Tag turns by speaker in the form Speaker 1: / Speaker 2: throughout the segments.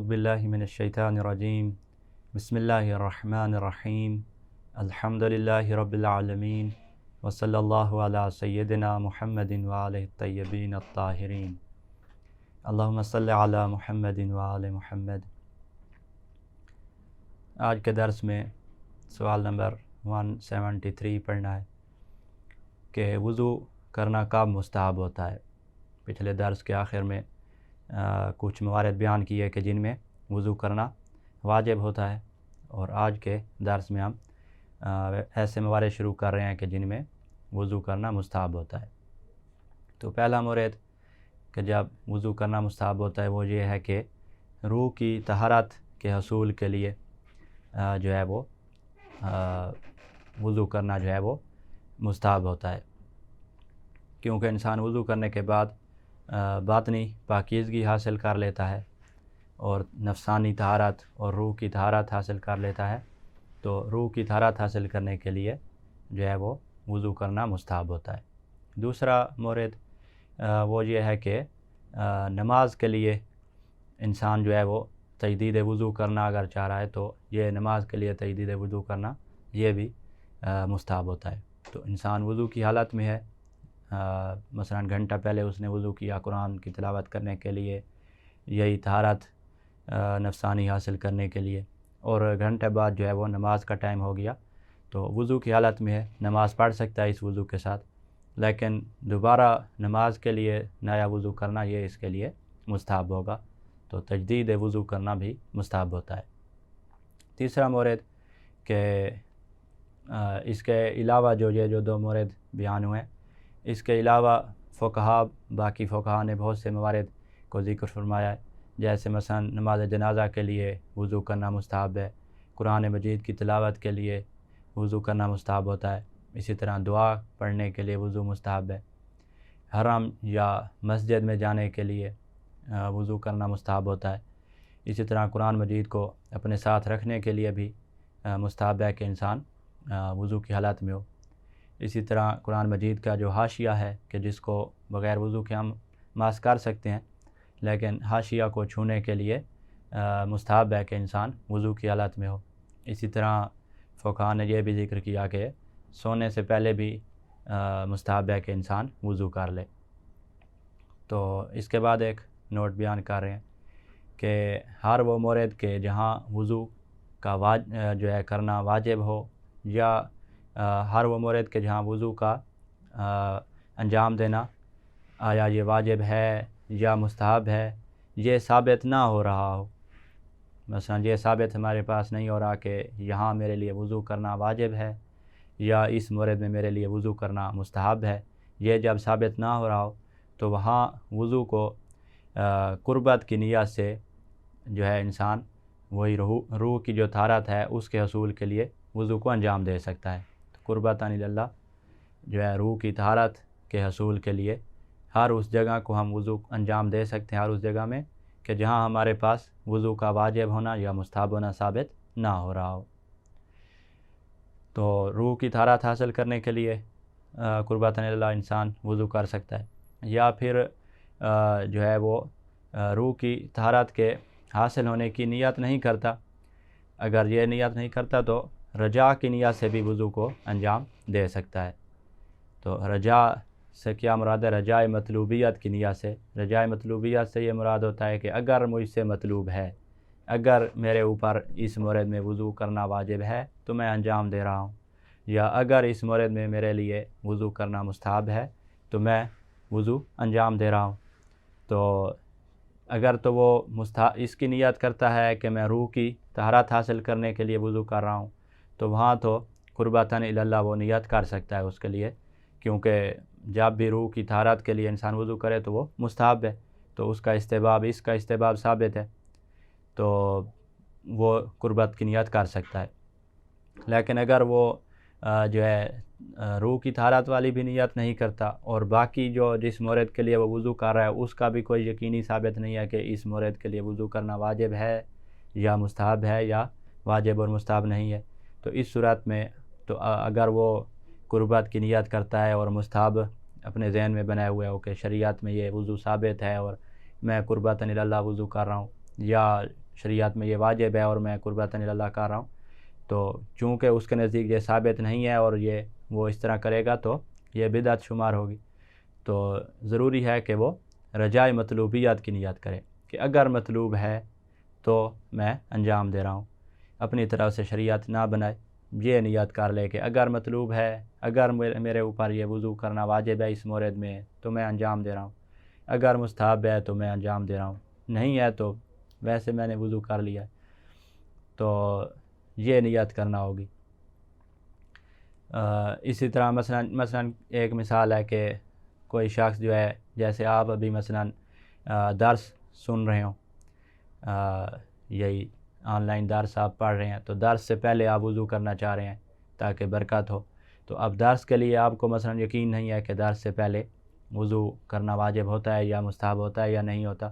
Speaker 1: باللہ من الشیطان الرجیم بسم اللہ الرحمن الرحیم الحمد للہ رب العالمین وصلی اللہ علی سیدنا محمد وآلہ الطیبین الطاہرین اللہم صلی علی محمد وآل محمد۔ آج کے درس میں سوال نمبر 173 پڑھنا ہے کہ وضو کرنا کب مستحب ہوتا ہے۔ پچھلے درس کے آخر میں کچھ موارد بیان کیے کہ جن میں وضو کرنا واجب ہوتا ہے، اور آج کے درس میں ہم ایسے موارد شروع کر رہے ہیں کہ جن میں وضو کرنا مستحب ہوتا ہے۔ تو پہلا مورد کہ جب وضو کرنا مستحب ہوتا ہے وہ یہ ہے کہ روح کی طہارت کے حصول کے لیے جو ہے وہ وضو کرنا جو ہے وہ مستحب ہوتا ہے، کیونکہ انسان وضو کرنے کے بعد باطنی پاکیزگی حاصل کر لیتا ہے اور نفسانی طہارت اور روح کی طہارت حاصل کر لیتا ہے۔ تو روح کی طہارت حاصل کرنے کے لیے جو ہے وہ وضو کرنا مستحب ہوتا ہے۔ دوسرا مورد وہ یہ ہے کہ نماز کے لیے انسان جو ہے وہ تجدید وضو کرنا اگر چاہ رہا ہے تو یہ نماز کے لیے تجدید وضو کرنا یہ بھی مستحب ہوتا ہے۔ تو انسان وضو کی حالت میں ہے، مثلا گھنٹہ پہلے اس نے وضو کیا قرآن کی تلاوت کرنے کے لیے، یہی طہارت نفسانی حاصل کرنے کے لیے، اور گھنٹے بعد جو ہے وہ نماز کا ٹائم ہو گیا تو وضو کی حالت میں ہے، نماز پڑھ سکتا ہے اس وضو کے ساتھ، لیکن دوبارہ نماز کے لیے نیا وضو کرنا یہ اس کے لیے مستحب ہوگا، تو تجدید وضو کرنا بھی مستحب ہوتا ہے۔ تیسرا مورد کہ اس کے علاوہ جو دو مورد بیان ہوئے، اس کے علاوہ باقی فقہا نے بہت سے موارد کو ذکر فرمایا ہے، جیسے مثلا نماز جنازہ کے لیے وضو کرنا مستحب ہے، قرآن مجید کی تلاوت کے لیے وضو کرنا مستحب ہوتا ہے، اسی طرح دعا پڑھنے کے لیے وضو مستحب ہے، حرم یا مسجد میں جانے کے لیے وضو کرنا مستحب ہوتا ہے، اسی طرح قرآن مجید کو اپنے ساتھ رکھنے کے لیے بھی مستحب ہے کہ انسان وضو کی حالت میں ہو۔ اسی طرح قرآن مجید کا جو حاشیہ ہے کہ جس کو بغیر وضو کے ہم ماس کر سکتے ہیں، لیکن حاشیہ کو چھونے کے لیے مستحب ہے کہ انسان وضو کی حالت میں ہو۔ اسی طرح فقہا نے یہ بھی ذکر کیا کہ سونے سے پہلے بھی مستحب ہے کہ انسان وضو کر لے۔ تو اس کے بعد ایک نوٹ بیان کر رہے ہیں کہ ہر وہ مورد کے جہاں وضو کا جو ہے کرنا واجب ہو، یا ہر وہ مورد کے جہاں وضو کا انجام دینا آیا یہ واجب ہے یا مستحب ہے، یہ ثابت نہ ہو رہا ہو، مثلا یہ ثابت ہمارے پاس نہیں ہو رہا کہ یہاں میرے لیے وضو کرنا واجب ہے یا اس مورد میں میرے لیے وضو کرنا مستحب ہے، یہ جب ثابت نہ ہو رہا ہو تو وہاں وضو کو قربت کی نیت سے جو ہے انسان وہی روح کی جو طہارت ہے اس کے حصول کے لیے وضو کو انجام دے سکتا ہے۔ قربتاً اللہ جو ہے روح کی طہارت کے حصول کے لیے ہر اس جگہ کو ہم وضو انجام دے سکتے ہیں، ہر اس جگہ میں کہ جہاں ہمارے پاس وضو کا واجب ہونا یا مستحب ہونا ثابت نہ ہو رہا ہو۔ تو روح کی طہارت حاصل کرنے کے لیے قربتاً اللہ انسان وضو کر سکتا ہے، یا پھر جو ہے وہ روح کی طہارت کے حاصل ہونے کی نیت نہیں کرتا، اگر یہ نیت نہیں کرتا تو رجا کی نیت سے بھی وضو کو انجام دے سکتا ہے۔ تو رجا سے کیا مراد ہے؟ رجائے مطلوبیت کی نیت سے۔ رجائے مطلوبیت سے یہ مراد ہوتا ہے کہ اگر مجھ سے مطلوب ہے، اگر میرے اوپر اس مورد میں وضو کرنا واجب ہے تو میں انجام دے رہا ہوں، یا اگر اس مورد میں میرے لیے وضو کرنا مستحب ہے تو میں وضو انجام دے رہا ہوں۔ تو اگر تو وہ اس کی نیت کرتا ہے کہ میں روح کی طہارت حاصل کرنے کے لیے وضو کر رہا ہوں تو وہاں تو قربتاً اللہ وہ نیت کر سکتا ہے اس کے لیے، کیونکہ جب بھی روح کی طہارت کے لیے انسان وضو کرے تو وہ مستحب ہے، تو اس کا استحباب ثابت ہے، تو وہ قربت کی نیت کر سکتا ہے۔ لیکن اگر وہ جو ہے روح کی طہارت والی بھی نیت نہیں کرتا، اور باقی جس مورد کے لیے وہ وضو کر رہا ہے اس کا بھی کوئی یقینی ثابت نہیں ہے کہ اس مورد کے لیے وضو کرنا واجب ہے یا مستحب ہے، یا واجب اور مستحب نہیں ہے، تو اس صورت میں تو اگر وہ قربت کی نیت کرتا ہے اور مستحب اپنے ذہن میں بنائے ہوئے ہو کہ شریعت میں یہ وضو ثابت ہے اور میں قربتاً اللہ وضو کر رہا ہوں، یا شریعت میں یہ واجب ہے اور میں قربتاً اللہ کر رہا ہوں، تو چونکہ اس کے نزدیک یہ ثابت نہیں ہے اور وہ اس طرح کرے گا تو یہ بدعت شمار ہوگی، تو ضروری ہے کہ وہ رجائے مطلوبیات کی نیت کرے کہ اگر مطلوب ہے تو میں انجام دے رہا ہوں، اپنی طرف سے شریعت نہ بنائے، یہ نیت کر لے کہ اگر مطلوب ہے، اگر میرے اوپر یہ وضو کرنا واجب ہے اس مورد میں تو میں انجام دے رہا ہوں، اگر مستحب ہے تو میں انجام دے رہا ہوں، نہیں ہے تو ویسے میں نے وضو کر لیا ہے، تو یہ نیت کرنا ہوگی۔ اسی طرح مثلا ایک مثال ہے کہ کوئی شخص جو ہے، جیسے آپ ابھی مثلا درس سن رہے ہوں، یہی آن لائن درس آپ پڑھ رہے ہیں، تو درس سے پہلے آپ وضو کرنا چاہ رہے ہیں تاکہ برکت ہو، تو اب درس کے لیے آپ کو مثلا یقین نہیں ہے کہ درس سے پہلے وضو کرنا واجب ہوتا ہے یا مستحب ہوتا ہے یا نہیں ہوتا،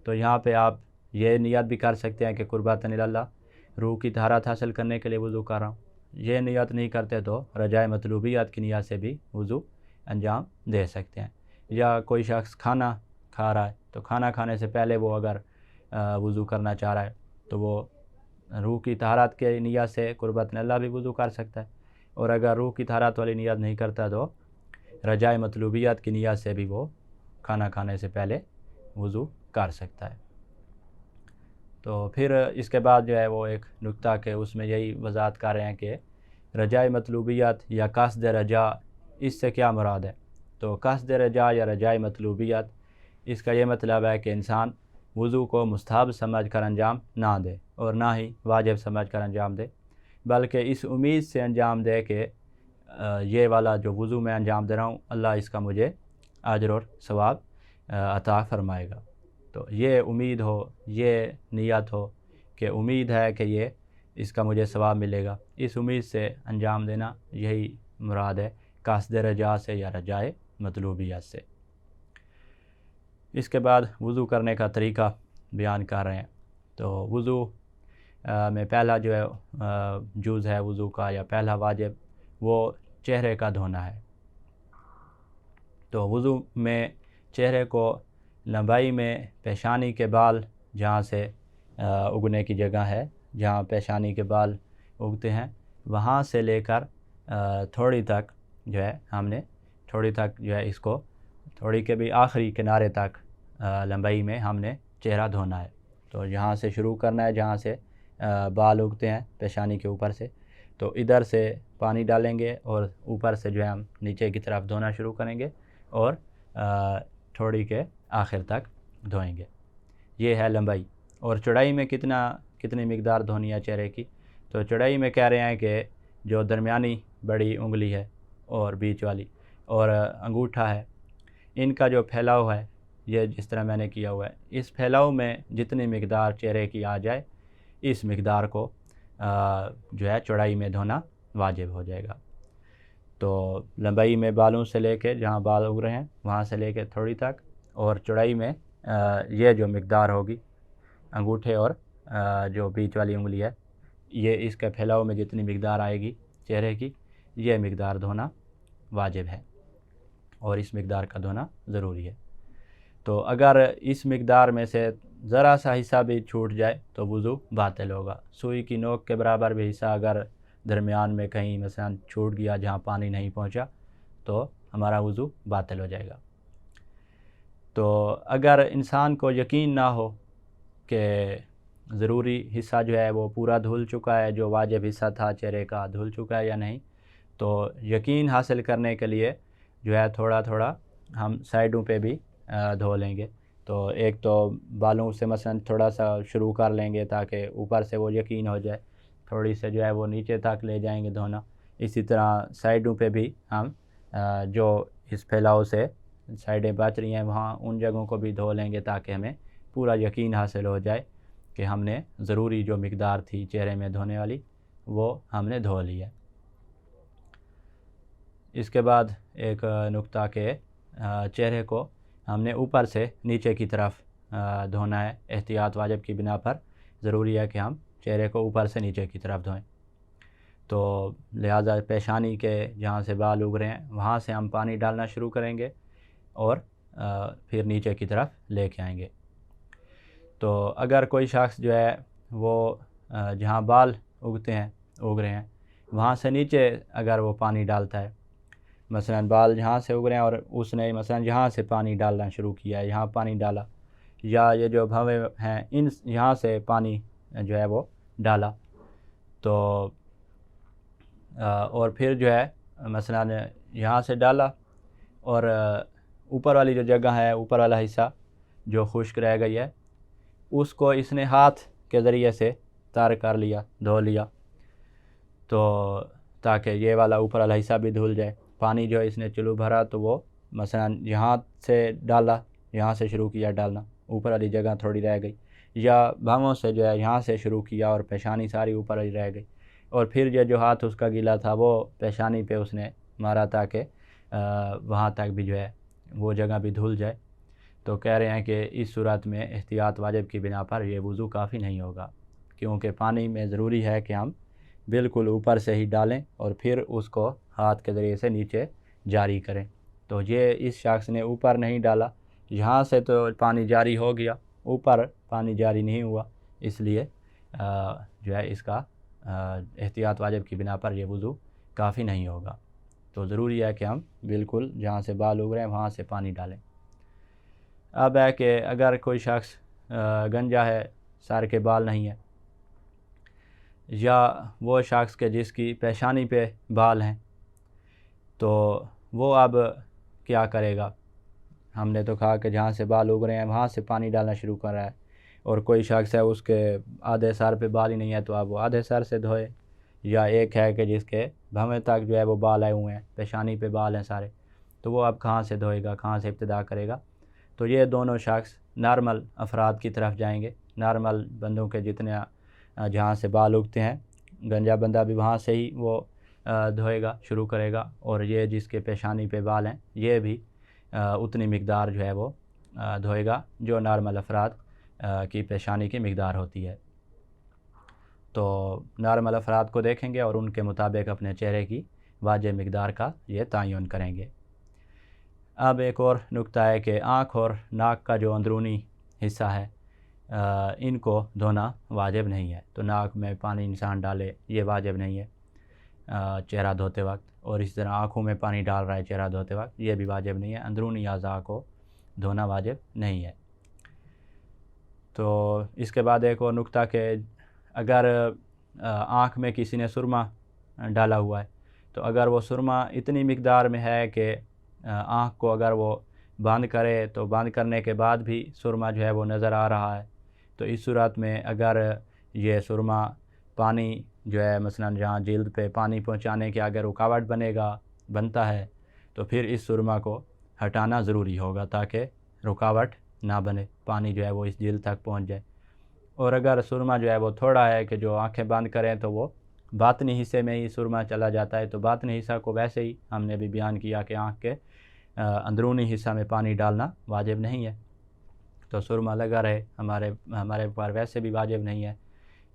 Speaker 1: تو یہاں پہ آپ یہ نیت بھی کر سکتے ہیں کہ قربتاً اللہ روح کی طہارت حاصل کرنے کے لیے وضو کر رہا ہوں۔ یہ نیت نہیں کرتے تو رجائے مطلوبیات کی نیت سے بھی وضو انجام دے سکتے ہیں۔ یا کوئی شخص کھانا کھا رہا ہے تو کھانا کھانے سے پہلے وہ اگر وضو کرنا چاہ رہا ہے تو وہ روح کی طہارت کے نیت سے قربتاً اللہ بھی وضو کر سکتا ہے، اور اگر روح کی طہارت والی نیت نہیں کرتا تو رجائے مطلوبیات کی نیت سے بھی وہ کھانا کھانے سے پہلے وضو کر سکتا ہے۔ تو پھر اس کے بعد جو ہے وہ ایک نکتہ کہ اس میں یہی وضاحت کر رہے ہیں کہ رجائے مطلوبیات یا قصد رجا، اس سے کیا مراد ہے؟ تو قصد رجا یا رجائے مطلوبیات، اس کا یہ مطلب ہے کہ انسان وضو کو مستحب سمجھ کر انجام نہ دے اور نہ ہی واجب سمجھ کر انجام دے، بلکہ اس امید سے انجام دے کہ یہ والا جو وضو میں انجام دے رہا ہوں اللہ اس کا مجھے اجر اور ثواب عطا فرمائے گا۔ تو یہ امید ہو، یہ نیت ہو کہ امید ہے کہ یہ اس کا مجھے ثواب ملے گا، اس امید سے انجام دینا، یہی مراد ہے قصد رجا سے یا رجائے مطلوبیت سے۔ اس کے بعد وضو کرنے کا طریقہ بیان کر رہے ہیں۔ تو وضو میں پہلا جو ہے جز ہے وضو کا یا پہلا واجب، وہ چہرے کا دھونا ہے۔ تو وضو میں چہرے کو لمبائی میں پیشانی کے بال جہاں سے اگنے کی جگہ ہے، جہاں پیشانی کے بال اگتے ہیں، وہاں سے لے کر تھوڑی تک جو ہے ہم نے تھوڑی تک جو ہے اس کو تھوڑی کے بھی آخری کنارے تک لمبائی میں ہم نے چہرہ دھونا ہے۔ تو یہاں سے شروع کرنا ہے جہاں سے بال اگتے ہیں پیشانی کے اوپر سے، تو ادھر سے پانی ڈالیں گے اور اوپر سے جو ہے ہم نیچے کی طرف دھونا شروع کریں گے اور تھوڑی کے آخر تک دھوئیں گے۔ یہ ہے لمبائی۔ اور چوڑائی میں کتنی مقدار دھونی ہے چہرے کی؟ تو چوڑائی میں کہہ رہے ہیں کہ جو درمیانی بڑی انگلی ہے اور بیچ والی اور انگوٹھا ہے، ان کا جو پھیلاؤ ہے، یہ جس طرح میں نے کیا ہوا ہے، اس پھیلاؤ میں جتنی مقدار چہرے کی آ جائے اس مقدار کو جو ہے چوڑائی میں دھونا واجب ہو جائے گا۔ تو لمبائی میں بالوں سے لے کے جہاں بال اگ رہے ہیں وہاں سے لے کے تھوڑی تک، اور چوڑائی میں یہ جو مقدار ہوگی انگوٹھے اور جو بیچ والی انگلی ہے، یہ اس کے پھیلاؤ میں جتنی مقدار آئے گی چہرے کی، یہ مقدار دھونا واجب ہے اور اس مقدار کا دھونا ضروری ہے۔ تو اگر اس مقدار میں سے ذرا سا حصہ بھی چھوٹ جائے تو وضو باطل ہوگا۔ سوئی کی نوک کے برابر بھی حصہ اگر درمیان میں کہیں مثلا چھوٹ گیا جہاں پانی نہیں پہنچا تو ہمارا وضو باطل ہو جائے گا۔ تو اگر انسان کو یقین نہ ہو کہ ضروری حصہ جو ہے وہ پورا دھل چکا ہے، جو واجب حصہ تھا چہرے کا دھل چکا ہے یا نہیں، تو یقین حاصل کرنے کے لیے جو ہے تھوڑا تھوڑا ہم سائیڈوں پہ بھی دھو لیں گے۔ تو ایک تو بالوں سے مثلا تھوڑا سا شروع کر لیں گے تاکہ اوپر سے وہ یقین ہو جائے، تھوڑی سے جو ہے وہ نیچے تک لے جائیں گے دھونا۔ اسی طرح سائیڈوں پہ بھی ہم جو اس پھیلاؤ سے سائیڈیں بچ رہی ہیں وہاں ان جگہوں کو بھی دھو لیں گے تاکہ ہمیں پورا یقین حاصل ہو جائے کہ ہم نے ضروری جو مقدار تھی چہرے میں دھونے والی وہ ہم نے دھو لی ہے۔ اس کے بعد ایک نکتہ کہ چہرے کو ہم نے اوپر سے نیچے کی طرف دھونا ہے، احتیاط واجب کی بنا پر ضروری ہے کہ ہم چہرے کو اوپر سے نیچے کی طرف دھوئیں۔ تو لہٰذا پیشانی کے جہاں سے بال اگ رہے ہیں وہاں سے ہم پانی ڈالنا شروع کریں گے اور پھر نیچے کی طرف لے کے آئیں گے۔ تو اگر کوئی شخص جو ہے وہ جہاں بال اگ رہے ہیں وہاں سے نیچے اگر وہ پانی ڈالتا ہے، مثلا بال جہاں سے اگ رہے ہیں اور اس نے مثلا یہاں سے پانی ڈالنا شروع کیا ہے، یہاں پانی ڈالا، یا یہ جو بھویں ہیں یہاں سے پانی جو ہے وہ ڈالا، تو اور پھر جو ہے مثلا یہاں سے ڈالا اور اوپر والی جو جگہ ہے، اوپر والا حصہ جو خشک رہ گئی ہے، اس کو اس نے ہاتھ کے ذریعے سے تر کر لیا، دھو لیا، تو تاکہ یہ والا اوپر والا حصہ بھی دھل جائے۔ پانی جو اس نے چلو بھرا تو وہ مثلا یہاں سے ڈالا، یہاں سے شروع کیا ڈالنا، اوپر والی جگہ تھوڑی رہ گئی، یا بھووں سے جو ہے یہاں سے شروع کیا اور پیشانی ساری اوپر والی رہ گئی، اور پھر یہ جو ہاتھ اس کا گیلا تھا وہ پیشانی پہ اس نے مارا تاکہ وہاں تک بھی جو ہے وہ جگہ بھی دھل جائے۔ تو کہہ رہے ہیں کہ اس صورت میں احتیاط واجب کی بنا پر یہ وضو کافی نہیں ہوگا، کیونکہ پانی میں ضروری ہے کہ ہم بالکل اوپر سے ہی ڈالیں اور پھر اس کو ہاتھ کے ذریعے سے نیچے جاری کریں۔ تو یہ اس شخص نے اوپر نہیں ڈالا، یہاں سے تو پانی جاری ہو گیا، اوپر پانی جاری نہیں ہوا، اس لیے جو ہے اس کا احتیاط واجب کی بنا پر یہ وضو کافی نہیں ہوگا۔ تو ضروری ہے کہ ہم بالکل جہاں سے بال اگ رہے ہیں وہاں سے پانی ڈالیں۔ اب ہے کہ اگر کوئی شخص گنجا ہے، سر کے بال نہیں ہے، یا وہ شخص کے جس کی پیشانی پہ بال ہیں، تو وہ اب کیا کرے گا؟ ہم نے تو کہا کہ جہاں سے بال اگ رہے ہیں وہاں سے پانی ڈالنا شروع کر رہا ہے، اور کوئی شخص ہے اس کے آدھے سر پہ بال ہی نہیں ہے تو اب وہ آدھے سر سے دھوئے، یا ایک ہے کہ جس کے بھویں تک جو ہے وہ بال آئے ہوئے ہیں، پیشانی پہ بال ہیں سارے، تو وہ اب کہاں سے دھوئے گا، کہاں سے ابتدا کرے گا؟ تو یہ دونوں شخص نارمل افراد کی طرف جائیں گے، نارمل بندوں کے جتنے جہاں سے بال اگتے ہیں، گنجا بندہ بھی وہاں سے ہی وہ دھوئے گا، شروع کرے گا، اور یہ جس کے پیشانی پہ بال ہیں یہ بھی اتنی مقدار جو ہے وہ دھوئے گا جو نارمل افراد کی پیشانی کی مقدار ہوتی ہے۔ تو نارمل افراد کو دیکھیں گے اور ان کے مطابق اپنے چہرے کی واجب مقدار کا یہ تعین کریں گے۔ اب ایک اور نکتہ ہے کہ آنکھ اور ناک کا جو اندرونی حصہ ہے ان کو دھونا واجب نہیں ہے، تو ناک میں پانی انسان ڈالے یہ واجب نہیں ہے چہرہ دھوتے وقت، اور اس طرح آنکھوں میں پانی ڈال رہا ہے چہرہ دھوتے وقت یہ بھی واجب نہیں ہے، اندرونی اعضاء کو دھونا واجب نہیں ہے۔ تو اس کے بعد ایک اور نکتہ کہ اگر آنکھ میں کسی نے سرما ڈالا ہوا ہے، تو اگر وہ سرما اتنی مقدار میں ہے کہ آنکھ کو اگر وہ بند کرے تو بند کرنے کے بعد بھی سرما جو ہے وہ نظر آ رہا ہے، تو اس صورت میں اگر یہ سرما پانی جو ہے مثلا جہاں جلد پہ پانی پہنچانے کے اگر رکاوٹ بنتا ہے تو پھر اس سرما کو ہٹانا ضروری ہوگا تاکہ رکاوٹ نہ بنے، پانی جو ہے وہ اس جلد تک پہنچ جائے۔ اور اگر سرما جو ہے وہ تھوڑا ہے کہ جو آنکھیں بند کریں تو وہ باطنی حصے میں ہی سرما چلا جاتا ہے، تو باطنی حصہ کو ویسے ہی ہم نے بھی بیان کیا کہ آنکھ کے اندرونی حصہ میں پانی ڈالنا واجب نہیں ہے، تو سرما لگا رہے ہمارے پر ویسے بھی واجب نہیں ہے،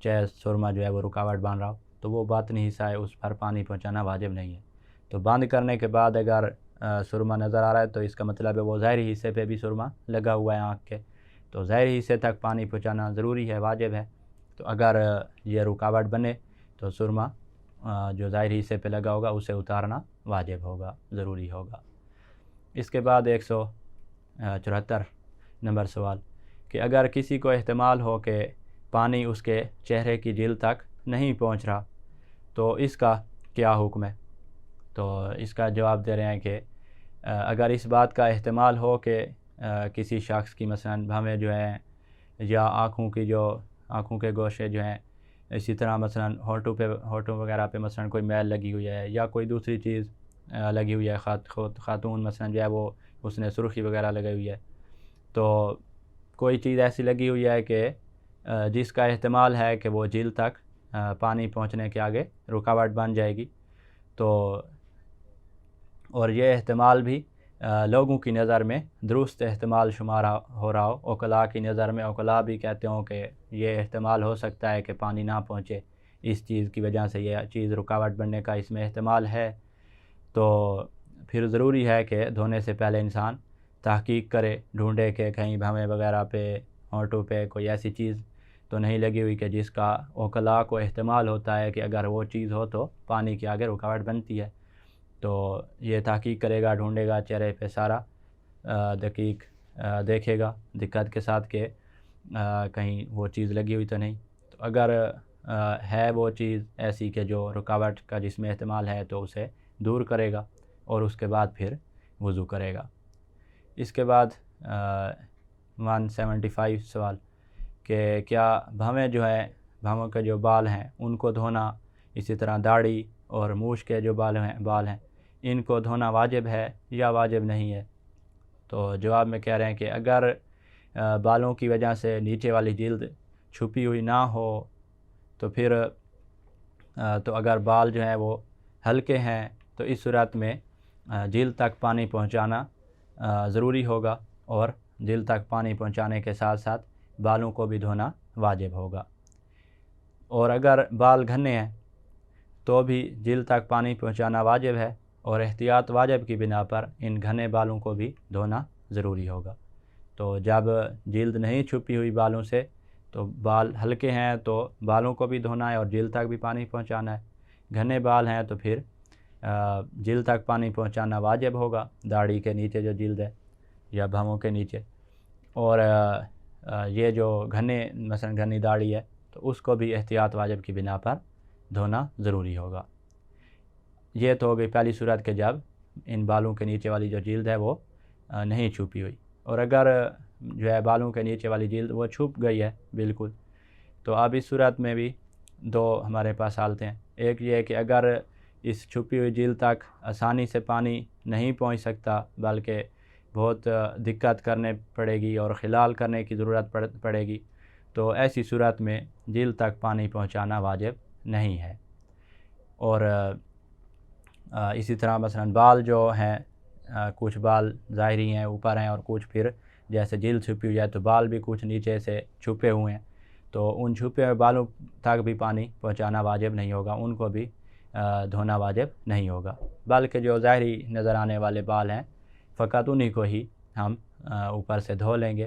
Speaker 1: چاہے سرما جو ہے وہ رکاوٹ بن رہا ہو، تو وہ باطنی حصہ ہے اس پر پانی پہنچانا واجب نہیں ہے۔ تو بند کرنے کے بعد اگر سرما نظر آ رہا ہے تو اس کا مطلب ہے وہ ظاہری حصے پہ بھی سرما لگا ہوا ہے آنکھ کے، تو ظاہری حصے تک پانی پہنچانا ضروری ہے، واجب ہے۔ تو اگر یہ رکاوٹ بنے تو سرما جو ظاہری حصے پہ لگا ہوگا اسے اتارنا واجب ہوگا، ضروری ہوگا۔ اس کے بعد 174 نمبر سوال کہ اگر کسی کو احتمال ہو کہ پانی اس کے چہرے کی جلد تک نہیں پہنچ رہا تو اس کا کیا حکم ہے؟ تو اس کا جواب دے رہے ہیں کہ اگر اس بات کا احتمال ہو کہ کسی شخص کی مثلا بھویں جو ہیں یا آنکھوں کے گوشے جو ہیں، اسی طرح مثلا ہونٹوں وغیرہ پہ مثلا کوئی میل لگی ہوئی ہے یا کوئی دوسری چیز لگی ہوئی ہے، خاتون مثلا جو ہے وہ اس نے سرخی وغیرہ لگی ہوئی ہے، تو کوئی چیز ایسی لگی ہوئی ہے کہ جس کا احتمال ہے کہ وہ جلد تک پانی پہنچنے کے آگے رکاوٹ بن جائے گی، تو اور یہ احتمال بھی لوگوں کی نظر میں درست احتمال شمار ہو رہا ہو، عقلاء کی نظر میں عقلاء بھی کہتے ہوں کہ یہ احتمال ہو سکتا ہے کہ پانی نہ پہنچے، اس چیز کی وجہ سے یہ چیز رکاوٹ بننے کا اس میں احتمال ہے، تو پھر ضروری ہے کہ دھونے سے پہلے انسان تحقیق کرے، ڈھونڈے کہ کہیں بھویں وغیرہ پہ ہونٹوں پہ کوئی ایسی چیز تو نہیں لگی ہوئی کہ جس کا اوکلا کو احتمال ہوتا ہے کہ اگر وہ چیز ہو تو پانی کی آگے رکاوٹ بنتی ہے. تو یہ تحقیق کرے گا، ڈھونڈے گا چہرے پہ سارا دقیق دیکھے گا دقت کے ساتھ کہ کہیں وہ چیز لگی ہوئی تو نہیں. تو اگر ہے وہ چیز ایسی کہ جو رکاوٹ کا جس میں احتمال ہے تو اسے دور کرے گا اور اس کے بعد پھر وضو کرے گا. اس کے بعد 175 سوال کہ کیا بھویں جو ہے بھووں کے جو بال ہیں ان کو دھونا، اسی طرح داڑھی اور مونچھ کے جو بال ہیں ان کو دھونا واجب ہے یا واجب نہیں ہے؟ تو جواب میں کہہ رہے ہیں کہ اگر بالوں کی وجہ سے نیچے والی جلد چھپی ہوئی نہ ہو تو پھر تو اگر بال جو ہیں وہ ہلکے ہیں تو اس صورت میں جلد تک پانی پہنچانا ضروری ہوگا، اور جلد تک پانی پہنچانے کے ساتھ ساتھ بالوں کو بھی دھونا واجب ہوگا. اور اگر بال گھنے ہیں تو بھی جلد تک پانی پہنچانا واجب ہے، اور احتیاط واجب کی بنا پر ان گھنے بالوں کو بھی دھونا ضروری ہوگا. تو جب جلد نہیں چھپی ہوئی بالوں سے تو بال ہلکے ہیں تو بالوں کو بھی دھونا ہے اور جلد تک بھی پانی پہنچانا ہے. گھنے بال ہیں تو پھر جلد تک پانی پہنچانا واجب ہوگا، داڑھی کے نیچے جو جلد ہے یا بھووں کے نیچے. اور یہ جو مثلا گھنی داڑھی ہے تو اس کو بھی احتیاط واجب کی بنا پر دھونا ضروری ہوگا. یہ تو ہو گئی پہلی صورت کہ جب ان بالوں کے نیچے والی جو جلد ہے وہ نہیں چھپی ہوئی. اور اگر جو ہے بالوں کے نیچے والی جلد وہ چھپ گئی ہے بالکل، تو اب اس صورت میں بھی دو ہمارے پاس حالتیں ہیں. ایک یہ ہے کہ اگر اس چھپی ہوئی جلد تک آسانی سے پانی نہیں پہنچ سکتا بلکہ بہت دقت کرنے پڑے گی اور خلال کرنے کی ضرورت پڑے گی، تو ایسی صورت میں جلد تک پانی پہنچانا واجب نہیں ہے. اور اسی طرح مثلا بال جو ہیں کچھ بال ظاہری ہیں اوپر ہیں اور کچھ پھر جیسے جلد چھپی ہوئی ہے تو بال بھی کچھ نیچے سے چھپے ہوئے ہیں، تو ان چھپے ہوئے بالوں تک بھی پانی پہنچانا واجب نہیں ہوگا، ان کو بھی دھونا واجب نہیں ہوگا. بلکہ جو ظاہری نظر آنے والے بال ہیں فقط انہی کو ہی ہم اوپر سے دھو لیں گے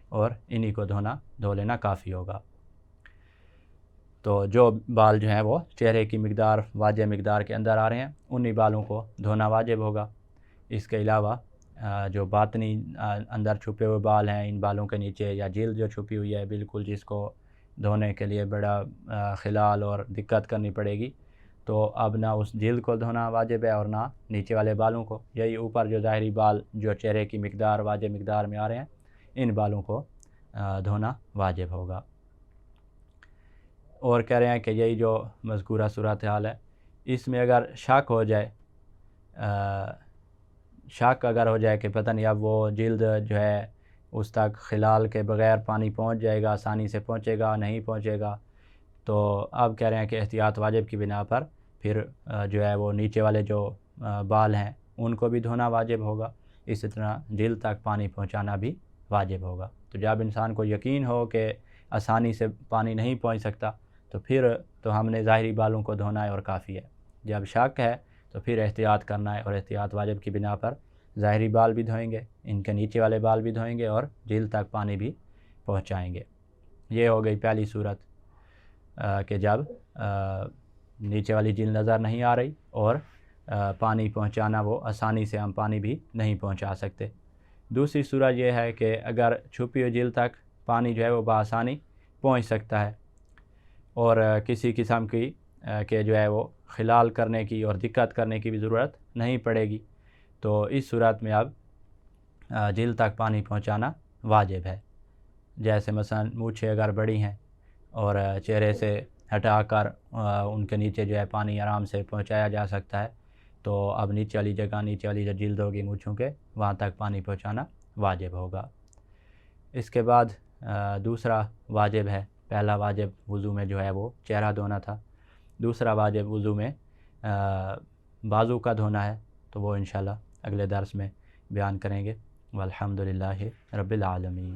Speaker 1: اور انہی کو دھو لینا کافی ہوگا. تو جو بال جو ہیں وہ چہرے کی مقدار واجب مقدار کے اندر آ رہے ہیں انہی بالوں کو دھونا واجب ہوگا. اس کے علاوہ جو باطنی اندر چھپے ہوئے بال ہیں ان بالوں کے نیچے یا جلد جو چھپی ہوئی ہے بالکل جس کو دھونے کے لیے بڑا خلال اور دقت کرنی پڑے گی، تو اب نہ اس جلد کو دھونا واجب ہے اور نہ نیچے والے بالوں کو. یہی اوپر جو ظاہری بال جو چہرے کی مقدار واجب مقدار میں آ رہے ہیں ان بالوں کو دھونا واجب ہوگا. اور کہہ رہے ہیں کہ یہی جو مذکورہ صورتحال ہے اس میں اگر شک ہو جائے اگر ہو جائے کہ پتہ نہیں اب وہ جلد جو ہے اس تک خلال کے بغیر پانی پہنچ جائے گا، آسانی سے پہنچے گا نہیں پہنچے گا، تو اب کہہ رہے ہیں کہ احتیاط واجب کی بنا پر پھر جو ہے وہ نیچے والے جو بال ہیں ان کو بھی دھونا واجب ہوگا، اسی طرح جلد تک پانی پہنچانا بھی واجب ہوگا. تو جب انسان کو یقین ہو کہ آسانی سے پانی نہیں پہنچ سکتا تو پھر تو ہم نے ظاہری بالوں کو دھونا ہے اور کافی ہے. جب شک ہے تو پھر احتیاط کرنا ہے اور احتیاط واجب کی بنا پر ظاہری بال بھی دھوئیں گے، ان کے نیچے والے بال بھی دھوئیں گے اور جلد تک پانی بھی پہنچائیں گے. یہ ہو گئی پہلی صورت کہ جب نیچے والی جلد نظر نہیں آ رہی اور پانی پہنچانا وہ آسانی سے ہم پانی بھی نہیں پہنچا سکتے. دوسری صورت یہ ہے کہ اگر چھپی ہوئی جلد تک پانی جو ہے وہ بآسانی پہنچ سکتا ہے اور کسی قسم کی کہ جو ہے وہ خلال کرنے کی اور دقت کرنے کی بھی ضرورت نہیں پڑے گی، تو اس صورت میں اب جلد تک پانی پہنچانا واجب ہے. جیسے مثلا مونچھیں اگر بڑی ہیں اور چہرے سے ہٹا کر ان کے نیچے جو ہے پانی آرام سے پہنچایا جا سکتا ہے، تو اب نیچے والی جگہ نیچے والی جو جلد ہوگی مونچھوں کے وہاں تک پانی پہنچانا واجب ہوگا. اس کے بعد دوسرا واجب ہے، پہلا واجب وضو میں جو ہے وہ چہرہ دھونا تھا، دوسرا واجب وضو میں بازو کا دھونا ہے، تو وہ انشاءاللہ اگلے درس میں بیان کریں گے. والحمدللہ رب العالمین.